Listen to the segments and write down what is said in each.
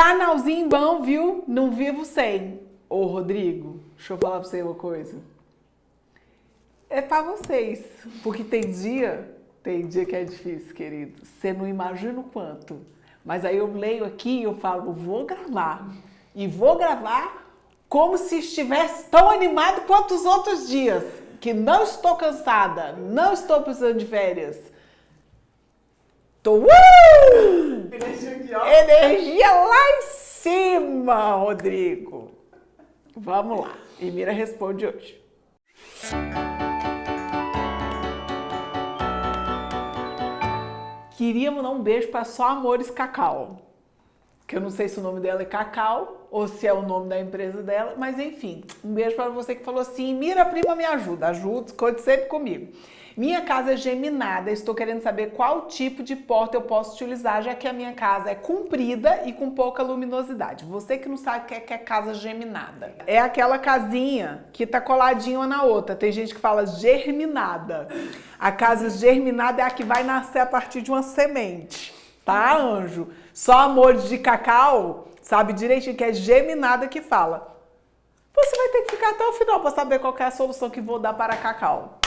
Canalzinho bom, viu? Não vivo sem. Ô, Rodrigo, deixa eu falar pra você uma coisa. É pra vocês, porque tem dia que é difícil, querido. Você não imagina o quanto. Mas aí eu leio aqui e eu falo, vou gravar. E vou gravar como se estivesse tão animado quanto os outros dias. Que não estou cansada, não estou precisando de férias. Tô... Energia aqui, ó. Energia lá em cima, Rodrigo. Vamos lá. E Mira responde hoje. Queria mandar um beijo para Só Amores Cacau. Que eu não sei se o nome dela é Cacau ou se é o nome da empresa dela, mas enfim, um beijo para você que falou assim, Mira, prima, me ajuda, conte sempre comigo. Minha casa é geminada, estou querendo saber qual tipo de porta eu posso utilizar, já que a minha casa é comprida e com pouca luminosidade. Você que não sabe o que é casa geminada. É aquela casinha que tá coladinha uma na outra. Tem gente que fala germinada. A casa geminada é a que vai nascer a partir de uma semente, tá, anjo? Só Amores de Cacau sabe direitinho que é geminada que fala. Você vai ter que ficar até o final para saber qual é a solução que vou dar para Cacau.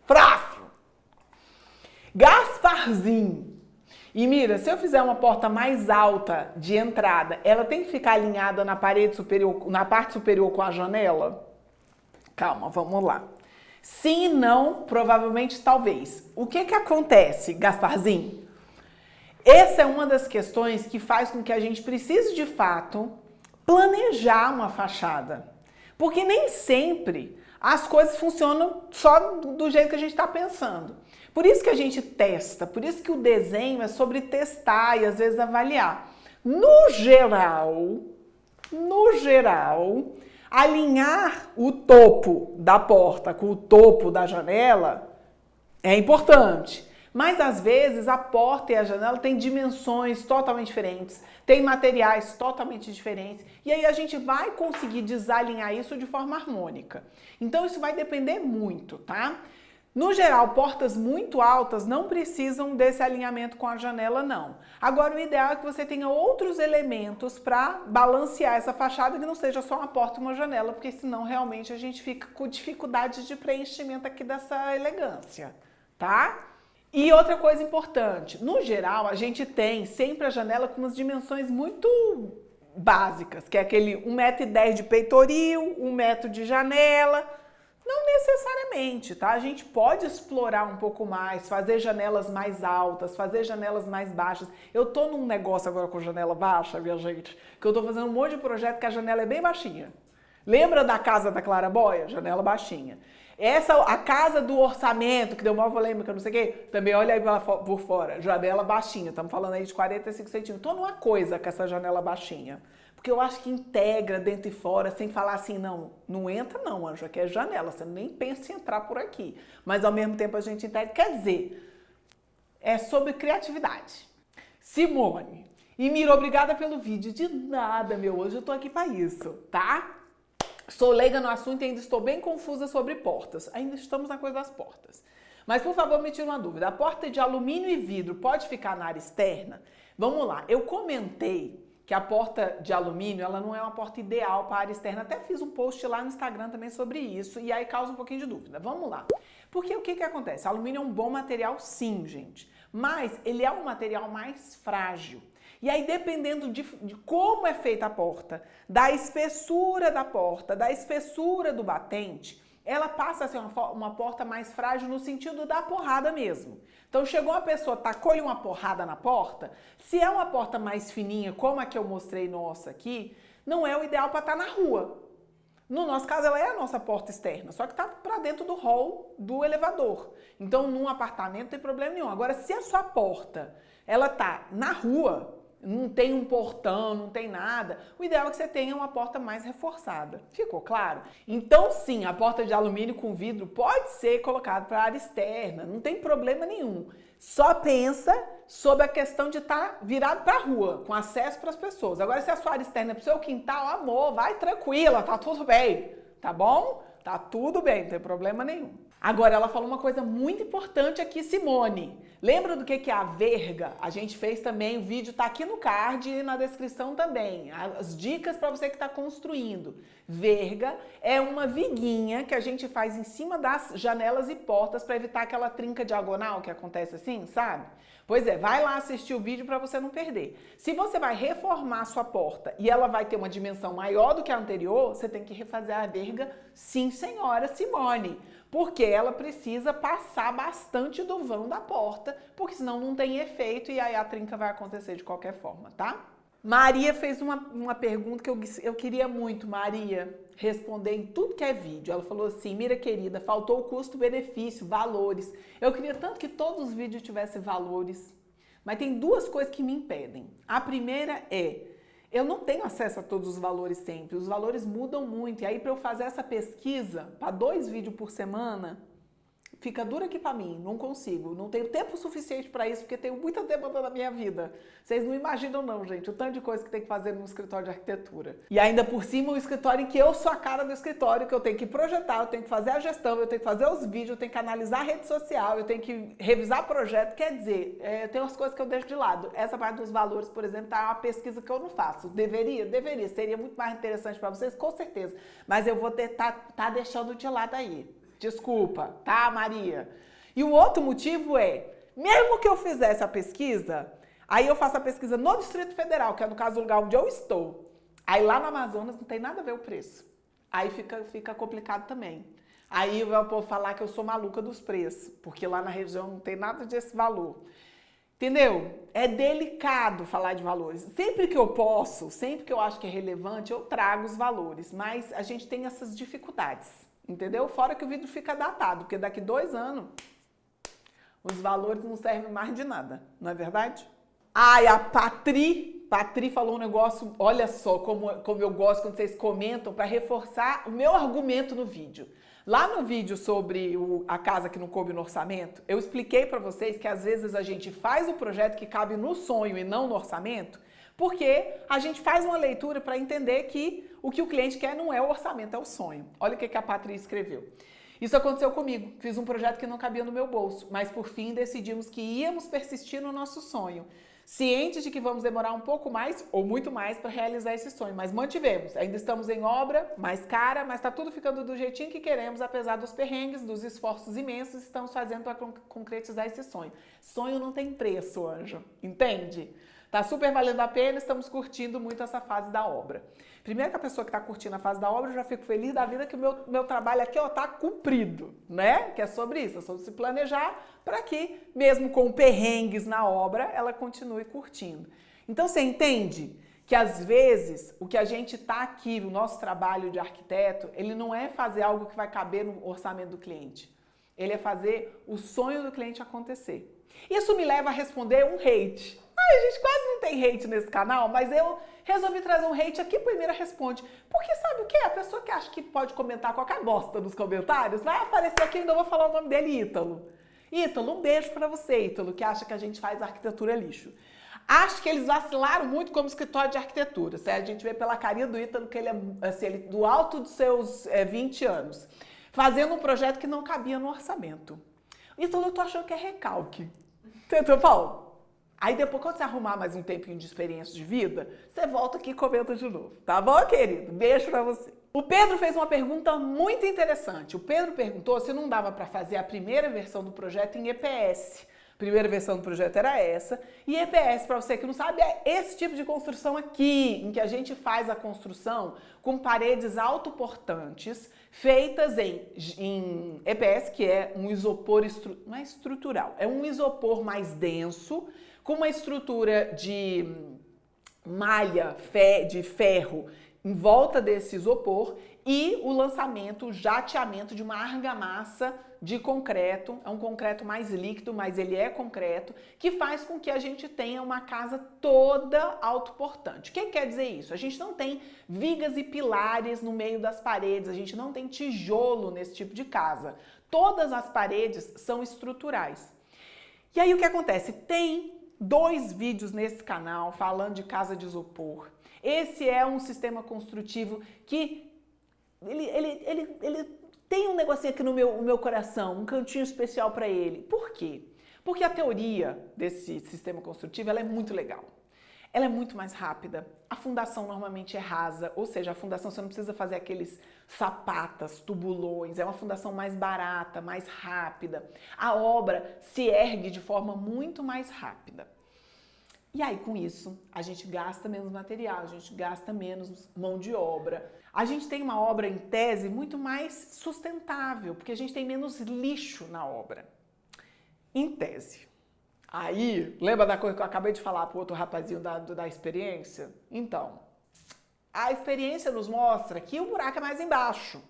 Próximo! Gasparzinho. E Mira, se eu fizer uma porta mais alta de entrada, ela tem que ficar alinhada na parede superior, na parte superior com a janela? Calma, vamos lá. Sim e não, provavelmente talvez. O que acontece, Gasparzinho? Essa é uma das questões que faz com que a gente precise, de fato, planejar uma fachada. Porque nem sempre as coisas funcionam só do jeito que a gente está pensando. Por isso que a gente testa, por isso que o desenho é sobre testar e às vezes avaliar. No geral, alinhar o topo da porta com o topo da janela é importante. Mas às vezes a porta e a janela têm dimensões totalmente diferentes, têm materiais totalmente diferentes, e aí a gente vai conseguir desalinhar isso de forma harmônica. Então isso vai depender muito, tá? No geral, portas muito altas não precisam desse alinhamento com a janela, não. Agora, o ideal é que você tenha outros elementos para balancear essa fachada, que não seja só uma porta e uma janela, porque senão realmente a gente fica com dificuldade de preenchimento aqui dessa elegância, tá? E outra coisa importante, no geral, a gente tem sempre a janela com umas dimensões muito básicas, que é aquele 1,10 m de peitoril, 1 metro de janela. Não necessariamente, tá? A gente pode explorar um pouco mais, fazer janelas mais altas, fazer janelas mais baixas. Eu tô num negócio agora com janela baixa, minha gente, que eu tô fazendo um monte de projeto que a janela é bem baixinha. Lembra da casa da Clara Boia? Janela baixinha. A casa do orçamento, que deu uma polêmica, não sei o quê, também olha aí por fora, janela baixinha, estamos falando aí de 45 centímetros. Tô numa coisa com essa janela baixinha, porque eu acho que integra dentro e fora, sem falar assim, não entra não, anjo, aqui é janela, você nem pensa em entrar por aqui. Mas ao mesmo tempo a gente integra, quer dizer, é sobre criatividade. Simone, e Mira, obrigada pelo vídeo, de nada, meu anjo, eu tô aqui para isso, tá? Sou leiga no assunto e ainda estou bem confusa sobre portas. Ainda estamos na coisa das portas. Mas, por favor, me tire uma dúvida. A porta de alumínio e vidro pode ficar na área externa? Vamos lá. Eu comentei que a porta de alumínio, ela não é uma porta ideal para a área externa. Até fiz um post lá no Instagram também sobre isso e aí causa um pouquinho de dúvida. Vamos lá. Porque o que acontece? Alumínio é um bom material, sim, gente. Mas ele é um material mais frágil. E aí, dependendo de como é feita a porta, da espessura da porta, da espessura do batente, ela passa a ser uma porta mais frágil no sentido da porrada mesmo. Então, chegou uma pessoa, tacou-lhe uma porrada na porta, se é uma porta mais fininha, como a que eu mostrei nossa aqui, não é o ideal para estar na rua. No nosso caso, ela é a nossa porta externa, só que está para dentro do hall do elevador. Então, num apartamento não tem problema nenhum. Agora, se a sua porta, ela está na rua, não tem um portão, não tem nada, o ideal é que você tenha uma porta mais reforçada. Ficou claro? Então, sim, a porta de alumínio com vidro pode ser colocada para a área externa, não tem problema nenhum. Só pensa sobre a questão de estar virado para a rua, com acesso para as pessoas. Agora, se a sua área externa é para o seu quintal, amor, vai tranquila, tá tudo bem, tá bom? Tá tudo bem, não tem problema nenhum. Agora, ela falou uma coisa muito importante aqui, Simone. Lembra do que é a verga? A gente fez também, o vídeo tá aqui no card e na descrição também. As dicas para você que está construindo. Verga é uma viguinha que a gente faz em cima das janelas e portas para evitar aquela trinca diagonal que acontece assim, sabe? Pois é, vai lá assistir o vídeo para você não perder. Se você vai reformar a sua porta e ela vai ter uma dimensão maior do que a anterior, você tem que refazer a verga, sim, senhora Simone. Porque ela precisa passar bastante do vão da porta, porque senão não tem efeito e aí a trinca vai acontecer de qualquer forma, tá? Maria fez uma pergunta que eu queria muito, Maria, responder em tudo que é vídeo. Ela falou assim, Mira querida, faltou o custo-benefício, valores. Eu queria tanto que todos os vídeos tivessem valores, mas tem duas coisas que me impedem. A primeira é, eu não tenho acesso a todos os valores sempre, os valores mudam muito. E aí, para eu fazer essa pesquisa, para 2 vídeos por semana, fica duro aqui para mim, não consigo. Não tenho tempo suficiente para isso, porque tenho muita demanda na minha vida. Vocês não imaginam não, gente, o tanto de coisa que tem que fazer no escritório de arquitetura. E ainda por cima, um escritório em que eu sou a cara do escritório, que eu tenho que projetar, eu tenho que fazer a gestão, eu tenho que fazer os vídeos, eu tenho que analisar a rede social, eu tenho que revisar projeto. Quer dizer, tem umas coisas que eu deixo de lado. Essa parte dos valores, por exemplo, tá uma pesquisa que eu não faço. Deveria. Seria muito mais interessante para vocês, com certeza. Mas eu vou tá deixando de lado aí. Desculpa, tá, Maria? E o outro motivo é, mesmo que eu fizesse a pesquisa, aí eu faço a pesquisa no Distrito Federal, que é no caso o lugar onde eu estou. Aí lá no Amazonas não tem nada a ver o preço. Aí fica complicado também. Aí eu vou falar que eu sou maluca dos preços, porque lá na região não tem nada desse valor. Entendeu? É delicado falar de valores. Sempre que eu posso, sempre que eu acho que é relevante, eu trago os valores. Mas a gente tem essas dificuldades. Entendeu? Fora que o vídeo fica datado, porque daqui 2 anos os valores não servem mais de nada, não é verdade? Ai, a Patri falou um negócio, olha só como eu gosto quando vocês comentam para reforçar o meu argumento no vídeo. Lá no vídeo sobre a casa que não coube no orçamento, eu expliquei para vocês que às vezes a gente faz o projeto que cabe no sonho e não no orçamento, porque a gente faz uma leitura para entender que o que o cliente quer não é o orçamento, é o sonho. Olha o que a Patrícia escreveu. Isso aconteceu comigo. Fiz um projeto que não cabia no meu bolso, mas por fim decidimos que íamos persistir no nosso sonho. Cientes de que vamos demorar um pouco mais ou muito mais para realizar esse sonho, mas mantivemos. Ainda estamos em obra, mais cara, mas está tudo ficando do jeitinho que queremos, apesar dos perrengues, dos esforços imensos que estamos fazendo para concretizar esse sonho. Sonho não tem preço, anjo. Entende? Tá super valendo a pena, estamos curtindo muito essa fase da obra. Primeiro que a pessoa que está curtindo a fase da obra, eu já fico feliz da vida que o meu trabalho aqui tá cumprido, né? Que é sobre isso, é sobre se planejar para que, mesmo com perrengues na obra, ela continue curtindo. Então você entende que às vezes o que a gente tá aqui, o nosso trabalho de arquiteto, ele não é fazer algo que vai caber no orçamento do cliente. Ele é fazer o sonho do cliente acontecer. Isso me leva a responder um hate. Ai, a gente quase não tem hate nesse canal, mas eu resolvi trazer um hate aqui pro Mira Responde. Porque sabe o que? A pessoa que acha que pode comentar qualquer bosta nos comentários, vai aparecer aqui, ainda vou falar o nome dele, Ítalo. Ítalo, um beijo pra você, Ítalo, que acha que a gente faz arquitetura lixo. Acho que eles vacilaram muito como escritório de arquitetura. Certo? A gente vê pela carinha do Ítalo que ele é assim, ele, do alto dos seus 20 anos, fazendo um projeto que não cabia no orçamento. Ítalo, eu tô achando que é recalque. Entendeu, Paulo? Aí depois, quando você arrumar mais um tempinho de experiência de vida, você volta aqui e comenta de novo. Tá bom, querido? Beijo pra você. O Pedro fez uma pergunta muito interessante. O Pedro perguntou se não dava para fazer a primeira versão do projeto em EPS. A primeira versão do projeto era essa. E EPS, para você que não sabe, é esse tipo de construção aqui, em que a gente faz a construção com paredes autoportantes, feitas em EPS, que é um isopor, não é estrutural, é um isopor mais denso, com uma estrutura de malha de ferro em volta desse isopor e o lançamento, o jateamento de uma argamassa de concreto. É um concreto mais líquido, mas ele é concreto, que faz com que a gente tenha uma casa toda autoportante. O que quer dizer isso? A gente não tem vigas e pilares no meio das paredes, a gente não tem tijolo nesse tipo de casa. Todas as paredes são estruturais. E aí o que acontece? Tem 2 vídeos nesse canal falando de casa de isopor. Esse é um sistema construtivo que ele tem um negocinho aqui no meu coração, um cantinho especial para ele. Por quê? Porque a teoria desse sistema construtivo ela é muito legal. Ela é muito mais rápida. A fundação normalmente é rasa, ou seja, a fundação você não precisa fazer aqueles sapatas, tubulões, é uma fundação mais barata, mais rápida. A obra se ergue de forma muito mais rápida. E aí, com isso, a gente gasta menos material, a gente gasta menos mão de obra. A gente tem uma obra, em tese, muito mais sustentável, porque a gente tem menos lixo na obra. Em tese. Aí, lembra da coisa que eu acabei de falar pro outro rapazinho da experiência? Então, a experiência nos mostra que o buraco é mais embaixo.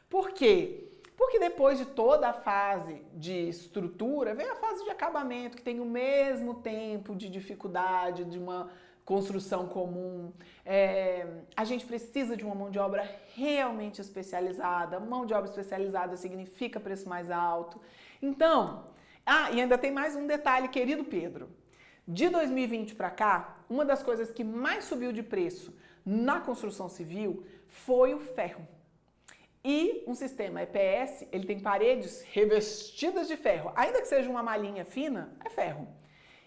Por quê? Porque depois de toda a fase de estrutura, vem a fase de acabamento, que tem o mesmo tempo de dificuldade de uma construção comum. A gente precisa de uma mão de obra realmente especializada. Mão de obra especializada significa preço mais alto. Então, e ainda tem mais um detalhe, querido Pedro. De 2020 para cá, uma das coisas que mais subiu de preço na construção civil foi o ferro. E um sistema EPS, ele tem paredes revestidas de ferro. Ainda que seja uma malhinha fina, é ferro.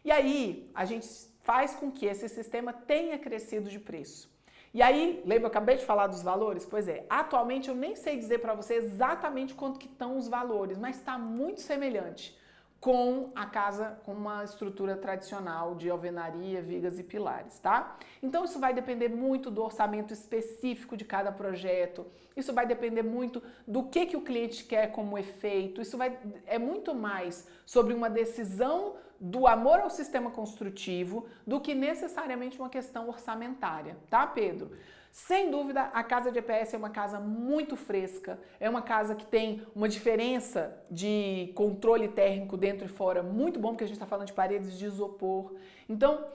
E aí, a gente faz com que esse sistema tenha crescido de preço. E aí, lembra, eu acabei de falar dos valores? Pois é, atualmente eu nem sei dizer para você exatamente quanto que estão os valores, mas está muito semelhante com a casa, com uma estrutura tradicional de alvenaria, vigas e pilares, tá? Então isso vai depender muito do orçamento específico de cada projeto, isso vai depender muito do que o cliente quer como efeito, é muito mais sobre uma decisão do amor ao sistema construtivo do que necessariamente uma questão orçamentária, tá, Pedro? Sem dúvida, a casa de EPS é uma casa muito fresca, é uma casa que tem uma diferença de controle térmico dentro e fora muito bom, porque a gente está falando de paredes de isopor. Então,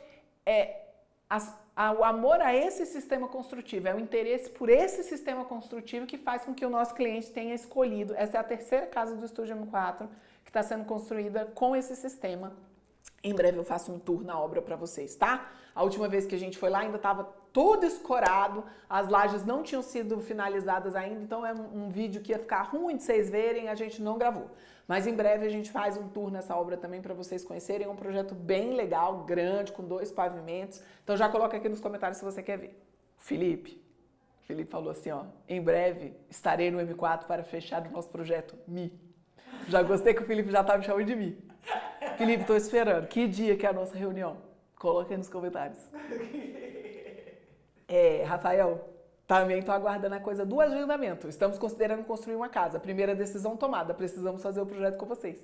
o amor a esse sistema construtivo, é o interesse por esse sistema construtivo que faz com que o nosso cliente tenha escolhido. Essa é a terceira casa do Estúdio M4 que está sendo construída com esse sistema. Em breve eu faço um tour na obra para vocês, tá? A última vez que a gente foi lá ainda estava todo escorado, as lajes não tinham sido finalizadas ainda, então é um vídeo que ia ficar ruim de vocês verem, a gente não gravou. Mas em breve a gente faz um tour nessa obra também para vocês conhecerem, é um projeto bem legal, grande, com 2 pavimentos. Então já coloca aqui nos comentários se você quer ver. Felipe falou assim, ó, em breve estarei no M4 para fechar o nosso projeto Mi. Já gostei que o Felipe já tá me chamando de Mi. Felipe, tô esperando. Que dia que é a nossa reunião? Coloca aí nos comentários. Rafael, também tô aguardando a coisa do agendamento. Estamos considerando construir uma casa. Primeira decisão tomada. Precisamos fazer o projeto com vocês.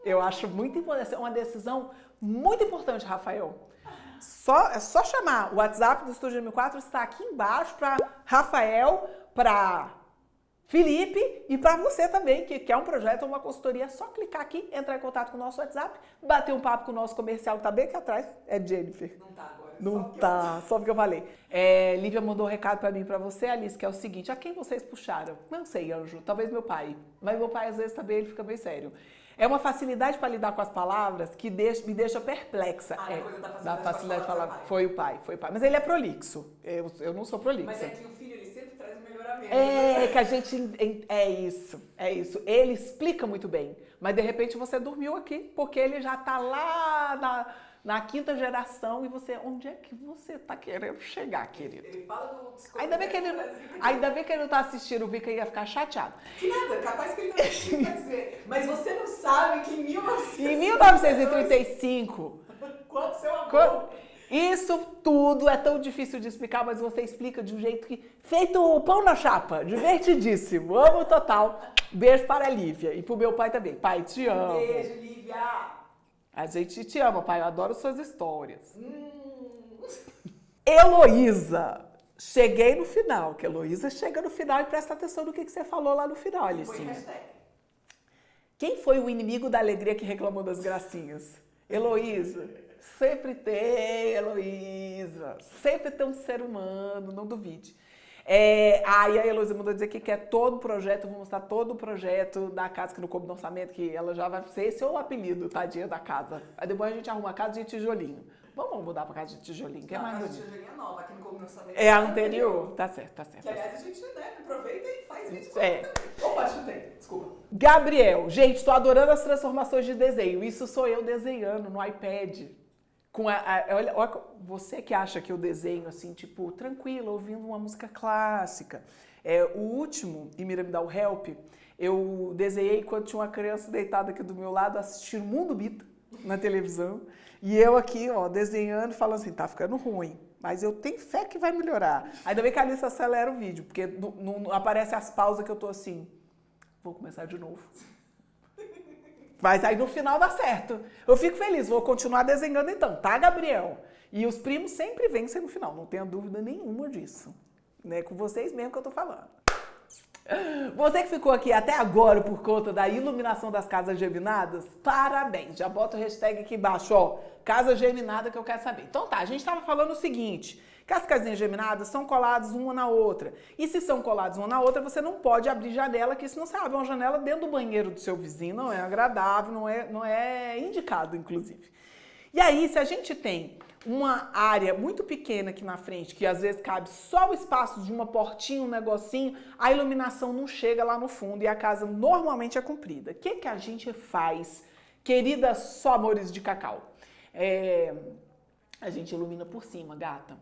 Eu acho muito importante. É uma decisão muito importante, Rafael. É só chamar. O WhatsApp do Estúdio M4 está aqui embaixo para Rafael, para Felipe e para você também, que quer um projeto ou uma consultoria, é só clicar aqui, entrar em contato com o nosso WhatsApp, bater um papo com o nosso comercial que tá bem aqui atrás, é Jennifer. Não tá agora. Não tá, só porque eu falei. Lívia mandou um recado para mim e para você, Alice, que é o seguinte, a quem vocês puxaram? Não sei, Anjo, talvez meu pai, mas meu pai às vezes também ele fica bem sério. É uma facilidade para lidar com as palavras que me deixa perplexa. Da facilidade de falar, foi o pai. Mas ele é prolixo, eu não sou prolixa. Mas é que o filho, ele sempre traz um melhoramento. Que a gente... É isso. Ele explica muito bem. Mas, de repente, você dormiu aqui, porque ele já tá lá na 5ª geração e você... Onde é que você tá querendo chegar, querido? Ele fala do... Ainda bem que ele não tá assistindo o Vika e ia ficar chateado. Que nada, capaz que ele tá assistindo vai dizer. Mas você não sabe que em 1935... Quanto seu amor... Isso tudo é tão difícil de explicar, mas você explica de um jeito que... Feito pão na chapa, divertidíssimo, amo total. Beijo para a Lívia e pro meu pai também. Pai, te amo. Beijo, Lívia. A gente te ama, pai, eu adoro suas histórias. Heloísa, cheguei no final, que Heloísa chega no final e presta atenção no que você falou lá no final, Alicinha. Quem foi o inimigo da alegria que reclamou das gracinhas? Heloísa. Sempre tem, Heloísa. Sempre tem um ser humano, não duvide. E a Heloísa mandou dizer que quer todo o projeto, vou mostrar todo o projeto da casa que não coube no orçamento, que ela já vai ser esse é o apelido, tadinha da casa. Aí depois a gente arruma a casa de tijolinho. Vamos mudar pra casa de tijolinho, que é mais bonito. A bonito. casa de tijolinho é nova, aqui no começamento. É a anterior. Tá certo, tá certo. Que, aliás, a gente, né, aproveita e faz vídeo. É. Opa, chutei. Desculpa. Gabriel, gente, tô adorando as transformações de desenho. Isso sou eu desenhando no iPad. Olha, você que acha que eu desenho assim, tipo, tranquilo, ouvindo uma música clássica. O último, e Mira me dá o help, eu desenhei quando tinha uma criança deitada aqui do meu lado assistindo Mundo Bita na televisão. E eu aqui, ó, desenhando, falando assim, tá ficando ruim. Mas eu tenho fé que vai melhorar. Ainda bem que a Alice acelera o vídeo, porque não aparece as pausas que eu tô assim, vou começar de novo. Mas aí no final dá certo. Eu fico feliz, vou continuar desenhando então, tá, Gabriel? E os primos sempre vencem no final, não tenha dúvida nenhuma disso. É com vocês mesmo que eu tô falando. Você que ficou aqui até agora por conta da iluminação das casas geminadas, parabéns. Já bota o hashtag aqui embaixo, ó, casa geminada que eu quero saber. Então tá, a gente tava falando o seguinte, que as casinhas geminadas são coladas uma na outra. E se são coladas uma na outra, você não pode abrir janela, que senão você abre uma janela dentro do banheiro do seu vizinho, não é agradável, não é indicado, inclusive. E aí, se a gente tem uma área muito pequena aqui na frente, que às vezes cabe só o espaço de uma portinha, um negocinho, a iluminação não chega lá no fundo e a casa normalmente é comprida. O que a gente faz, queridas só amores de cacau? A gente ilumina por cima, gata.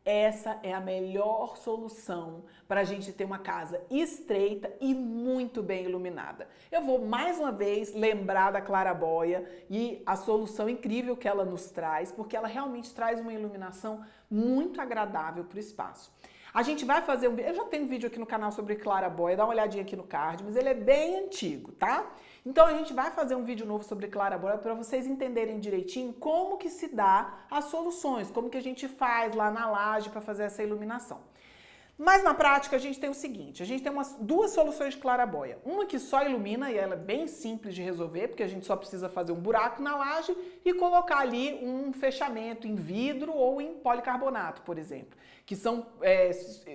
Essa é a melhor solução para a gente ter uma casa estreita e muito bem iluminada. Eu vou mais uma vez lembrar da claraboia e a solução incrível que ela nos traz, porque ela realmente traz uma iluminação muito agradável para o espaço. A gente vai fazer um vídeo, eu já tenho um vídeo aqui no canal sobre claraboia, dá uma olhadinha aqui no card, mas ele é bem antigo, tá? Então a gente vai fazer um vídeo novo sobre claraboia para vocês entenderem direitinho como que se dá as soluções, como que a gente faz lá na laje para fazer essa iluminação. Mas na prática a gente tem o seguinte, a gente tem duas soluções de claraboia. Uma que só ilumina e ela é bem simples de resolver, porque a gente só precisa fazer um buraco na laje e colocar ali um fechamento em vidro ou em policarbonato, por exemplo. Que são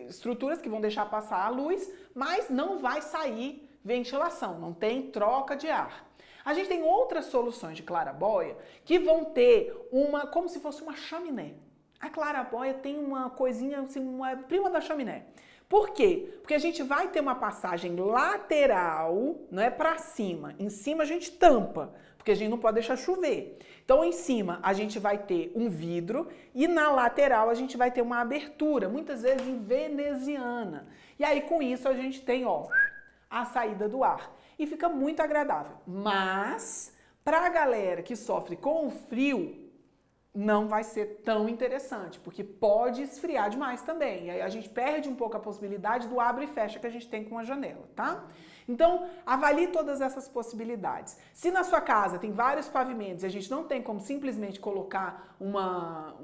estruturas que vão deixar passar a luz, mas não vai sair ventilação, não tem troca de ar. A gente tem outras soluções de claraboia que vão ter como se fosse uma chaminé. A claraboia tem uma coisinha, assim, uma prima da chaminé. Por quê? Porque a gente vai ter uma passagem lateral, não é para cima. Em cima a gente tampa, porque a gente não pode deixar chover. Então, em cima a gente vai ter um vidro e na lateral a gente vai ter uma abertura, muitas vezes em veneziana. E aí, com isso, a gente tem, ó, a saída do ar. E fica muito agradável. Mas, para a galera que sofre com o frio, não vai ser tão interessante, porque pode esfriar demais também. E aí a gente perde um pouco a possibilidade do abre e fecha que a gente tem com a janela, tá? Então, avalie todas essas possibilidades. Se na sua casa tem vários pavimentos e a gente não tem como simplesmente colocar uma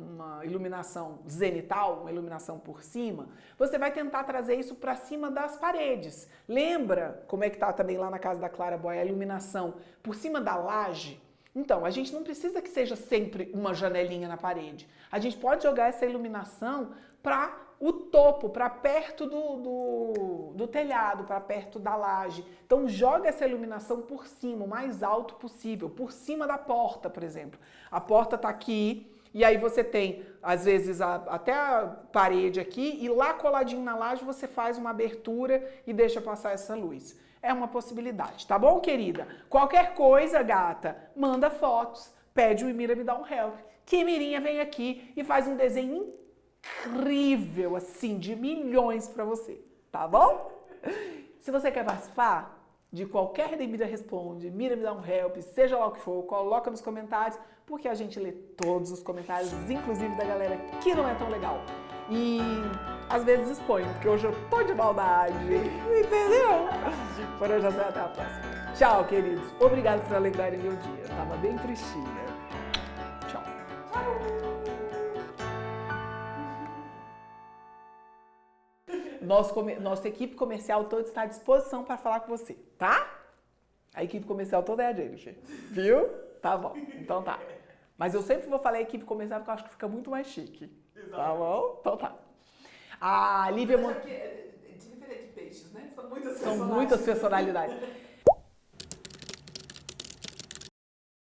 iluminação zenital, uma iluminação por cima, você vai tentar trazer isso para cima das paredes. Lembra como é que tá também lá na casa da claraboia a iluminação por cima da laje? Então, a gente não precisa que seja sempre uma janelinha na parede. A gente pode jogar essa iluminação para o topo, para perto do telhado, para perto da laje. Então, joga essa iluminação por cima, o mais alto possível, por cima da porta, por exemplo. A porta está aqui e aí você tem, às vezes, até a parede aqui e lá coladinho na laje você faz uma abertura e deixa passar essa luz. É uma possibilidade, tá bom, querida? Qualquer coisa, gata, manda fotos, pede o Mira me dá um help, que Mirinha vem aqui e faz um desenho incrível, assim, de milhões pra você, tá bom? Se você quer participar de qualquer Mira Responde, Mira me dá um help, seja lá o que for, coloca nos comentários, porque a gente lê todos os comentários, inclusive da galera que não é tão legal. E às vezes exponho, porque hoje eu tô de maldade, entendeu? Por hoje é só, até a próxima. Tchau, queridos. Obrigado por alegrarem meu dia. Eu tava bem tristinha. Tchau. Nossa equipe comercial toda está à disposição para falar com você, tá? A equipe comercial toda é a Jennifer, viu? Tá bom, então tá. Mas eu sempre vou falar equipe comercial porque eu acho que fica muito mais chique. Exatamente. Tá bom? Então tá. A Lívia... Jennifer é de peixes, né? São muitas personalidades.